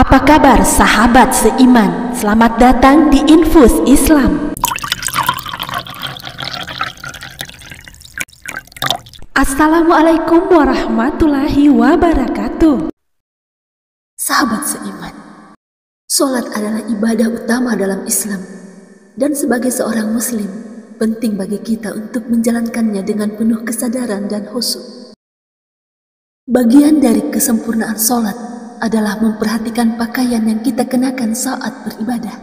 Apa kabar sahabat seiman? Selamat datang di Infus Islam. Assalamualaikum warahmatullahi wabarakatuh. Sahabat seiman, sholat adalah ibadah utama dalam Islam. Dan sebagai seorang muslim, penting bagi kita untuk menjalankannya dengan penuh kesadaran dan khusyuk. Bagian dari kesempurnaan sholat adalah memperhatikan pakaian yang kita kenakan saat beribadah.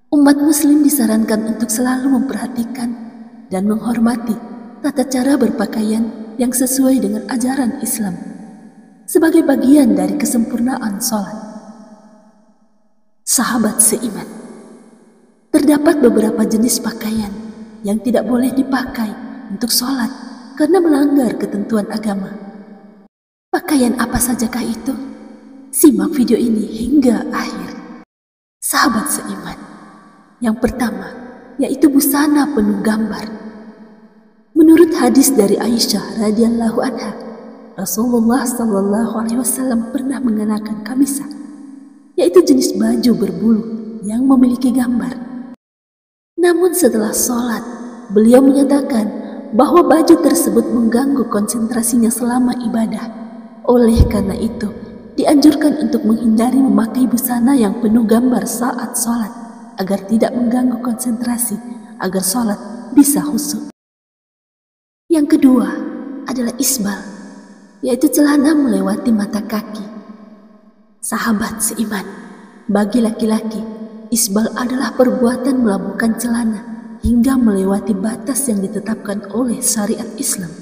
Umat muslim disarankan untuk selalu memperhatikan dan menghormati tata cara berpakaian yang sesuai dengan ajaran Islam sebagai bagian dari kesempurnaan sholat. Sahabat seiman, terdapat beberapa jenis pakaian yang tidak boleh dipakai untuk sholat karena melanggar ketentuan agama. Pakaian apa sajakah itu? Simak video ini hingga akhir. Sahabat seiman, yang pertama yaitu busana penuh gambar. Menurut hadis dari Aisyah radhiyallahu anha, Rasulullah SAW pernah mengenakan kamisah, yaitu jenis baju berbulu yang memiliki gambar. Namun setelah sholat, beliau menyatakan bahwa baju tersebut mengganggu konsentrasinya selama ibadah. Oleh karena itu, dianjurkan untuk menghindari memakai busana yang penuh gambar saat sholat, agar tidak mengganggu konsentrasi, agar sholat bisa khusyuk. Yang kedua adalah isbal, yaitu celana melewati mata kaki. Sahabat seiman, bagi laki-laki, isbal adalah perbuatan melabuhkan celana hingga melewati batas yang ditetapkan oleh syariat Islam.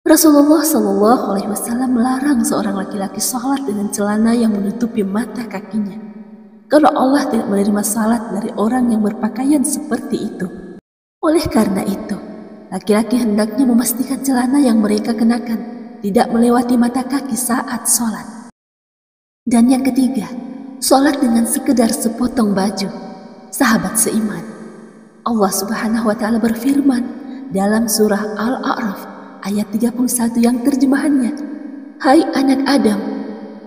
Rasulullah SAW melarang seorang laki-laki sholat dengan celana yang menutupi mata kakinya, karena Allah tidak menerima salat dari orang yang berpakaian seperti itu. Oleh karena itu, laki-laki hendaknya memastikan celana yang mereka kenakan tidak melewati mata kaki saat sholat. Dan yang ketiga, sholat dengan sekedar sepotong baju. Sahabat seiman, Allah Subhanahu wa Ta'ala berfirman dalam surah Al-A'raf ayat 31 yang terjemahannya, "Hai anak Adam,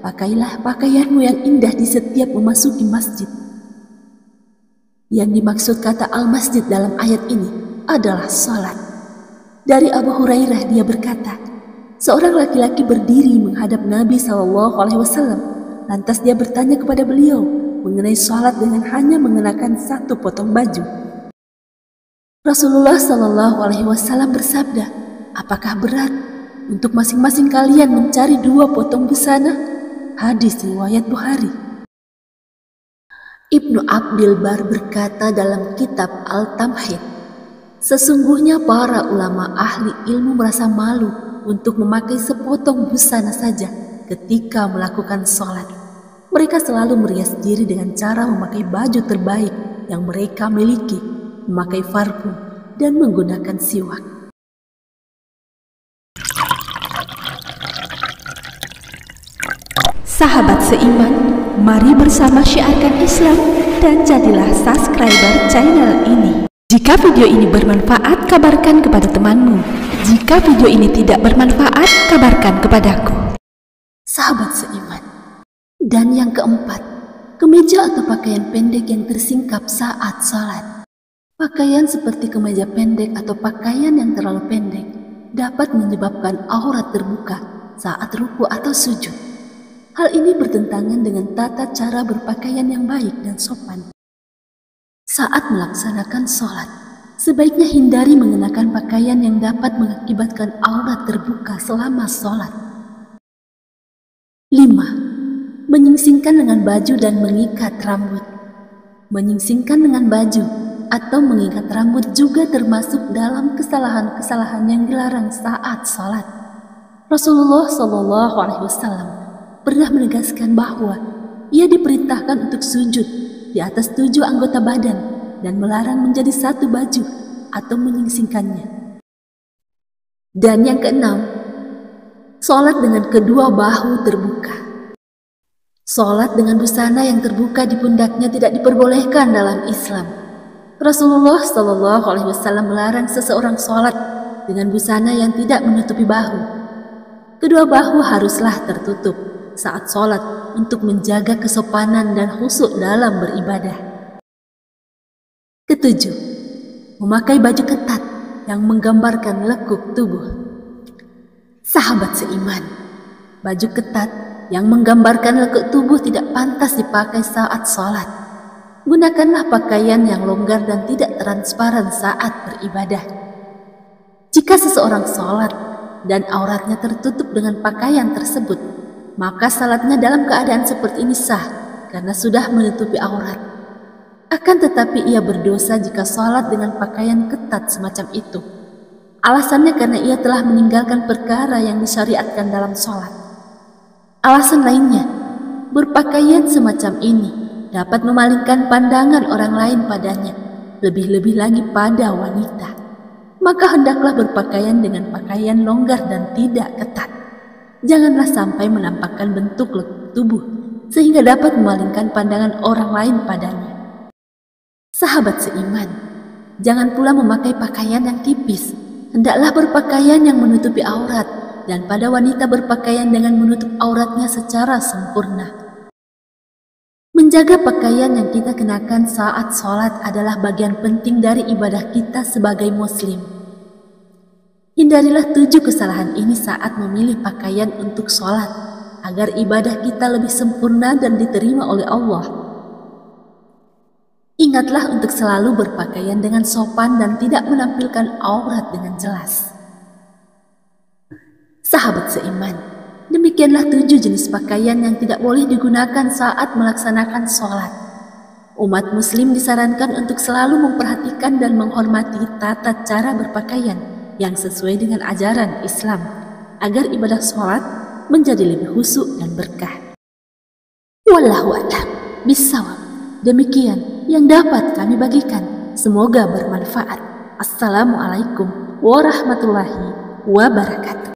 pakailah pakaianmu yang indah di setiap memasuki masjid." Yang dimaksud kata al-masjid dalam ayat ini adalah salat. Dari Abu Hurairah dia berkata, seorang laki-laki berdiri menghadap Nabi SAW. Lantas dia bertanya kepada beliau mengenai salat dengan hanya mengenakan satu potong baju. Rasulullah SAW bersabda, "Apakah berat untuk masing-masing kalian mencari 2 potong busana?" Hadis riwayat Bukhari. Ibnu Abdil Bar berkata dalam kitab Al-Tamhid, sesungguhnya para ulama ahli ilmu merasa malu untuk memakai sepotong busana saja ketika melakukan sholat. Mereka selalu merias diri dengan cara memakai baju terbaik yang mereka miliki, memakai parfum, dan menggunakan siwak. Sahabat seiman, mari bersama syiarkan Islam dan jadilah subscriber channel ini. Jika video ini bermanfaat, kabarkan kepada temanmu. Jika video ini tidak bermanfaat, kabarkan kepadaku. Sahabat seiman. Dan yang keempat, kemeja atau pakaian pendek yang tersingkap saat salat. Pakaian seperti kemeja pendek atau pakaian yang terlalu pendek dapat menyebabkan aurat terbuka saat ruku atau sujud. Hal ini bertentangan dengan tata cara berpakaian yang baik dan sopan. Saat melaksanakan sholat, sebaiknya hindari mengenakan pakaian yang dapat mengakibatkan aurat terbuka selama sholat. 5. Menyingsingkan dengan baju dan mengikat rambut. Menyingsingkan dengan baju atau mengikat rambut juga termasuk dalam kesalahan-kesalahan yang dilarang saat sholat. Rasulullah SAW pernah menegaskan bahwa ia diperintahkan untuk sujud di atas 7 anggota badan dan melarang menjadi satu baju atau menyingsingkannya. Dan yang keenam, sholat dengan kedua bahu terbuka. Sholat dengan busana yang terbuka di pundaknya tidak diperbolehkan dalam Islam. Rasulullah SAW melarang seseorang sholat dengan busana yang tidak menutupi bahu. Kedua bahu haruslah tertutup saat sholat untuk menjaga kesopanan dan khusyuk dalam beribadah. Ketujuh, memakai baju ketat yang menggambarkan lekuk tubuh. Sahabat seiman, baju ketat yang menggambarkan lekuk tubuh tidak pantas dipakai saat sholat. Gunakanlah pakaian yang longgar dan tidak transparan saat beribadah. Jika seseorang sholat dan auratnya tertutup dengan pakaian tersebut, maka salatnya dalam keadaan seperti ini sah karena sudah menutupi aurat. Akan tetapi ia berdosa jika sholat dengan pakaian ketat semacam itu. Alasannya karena ia telah meninggalkan perkara yang disyariatkan dalam sholat. Alasan lainnya, berpakaian semacam ini dapat memalingkan pandangan orang lain padanya, lebih-lebih lagi pada wanita. Maka hendaklah berpakaian dengan pakaian longgar dan tidak ketat. Janganlah sampai menampakkan bentuk lekuk tubuh sehingga dapat memalingkan pandangan orang lain padanya. Sahabat seiman, jangan pula memakai pakaian yang tipis. Hendaklah berpakaian yang menutupi aurat, dan pada wanita berpakaian dengan menutup auratnya secara sempurna. Menjaga pakaian yang kita kenakan saat sholat adalah bagian penting dari ibadah kita sebagai muslim. Hindarilah 7 kesalahan ini saat memilih pakaian untuk sholat, agar ibadah kita lebih sempurna dan diterima oleh Allah. Ingatlah untuk selalu berpakaian dengan sopan dan tidak menampilkan aurat dengan jelas. Sahabat seiman, demikianlah 7 jenis pakaian yang tidak boleh digunakan saat melaksanakan sholat. Umat muslim disarankan untuk selalu memperhatikan dan menghormati tata cara berpakaian yang sesuai dengan ajaran Islam, agar ibadah sholat menjadi lebih khusyuk dan berkah. Wallahu a'lam bishawab. Demikian yang dapat kami bagikan. Semoga bermanfaat. Assalamualaikum warahmatullahi wabarakatuh.